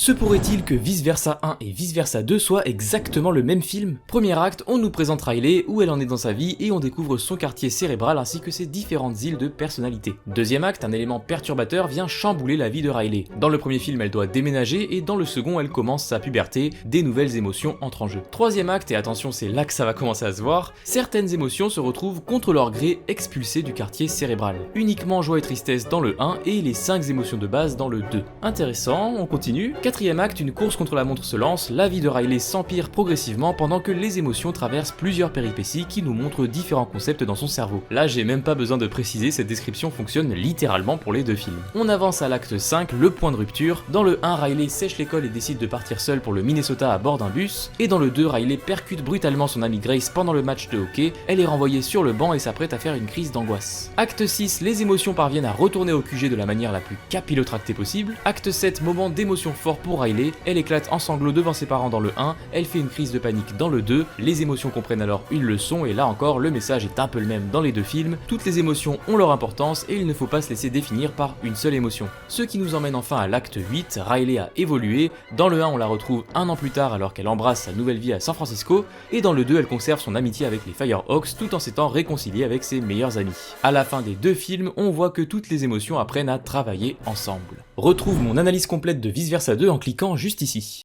Se pourrait-il que Vice Versa 1 et Vice Versa 2 soient exactement le même film? Premier acte, on nous présente Riley, où elle en est dans sa vie, et on découvre son quartier cérébral ainsi que ses différentes îles de personnalité. Deuxième acte, un élément perturbateur vient chambouler la vie de Riley. Dans le premier film, elle doit déménager, et dans le second, elle commence sa puberté, des nouvelles émotions entrent en jeu. Troisième acte, et attention, c'est là que ça va commencer à se voir, certaines émotions se retrouvent contre leur gré expulsées du quartier cérébral. Uniquement joie et tristesse dans le 1, et les 5 émotions de base dans le 2. Intéressant, on continue. Quatrième acte, une course contre la montre se lance, la vie de Riley s'empire progressivement pendant que les émotions traversent plusieurs péripéties qui nous montrent différents concepts dans son cerveau. Là, j'ai même pas besoin de préciser, cette description fonctionne littéralement pour les deux films. On avance à l'acte 5, le point de rupture. Dans le 1, Riley sèche l'école et décide de partir seule pour le Minnesota à bord d'un bus, et dans le 2, Riley percute brutalement son amie Grace pendant le match de hockey, elle est renvoyée sur le banc et s'apprête à faire une crise d'angoisse. Acte 6, les émotions parviennent à retourner au QG de la manière la plus capillotractée possible. Acte 7, moment d'émotion fort pour Riley, elle éclate en sanglots devant ses parents dans le 1, elle fait une crise de panique dans le 2, les émotions comprennent alors une leçon et là encore le message est un peu le même dans les deux films, toutes les émotions ont leur importance et il ne faut pas se laisser définir par une seule émotion. Ce qui nous emmène enfin à l'acte 8, Riley a évolué, dans le 1 on la retrouve un an plus tard alors qu'elle embrasse sa nouvelle vie à San Francisco, et dans le 2 elle conserve son amitié avec les Firehawks tout en s'étant réconciliée avec ses meilleurs amis. À la fin des deux films, on voit que toutes les émotions apprennent à travailler ensemble. Retrouve mon analyse complète de Vice Versa 2 en cliquant juste ici.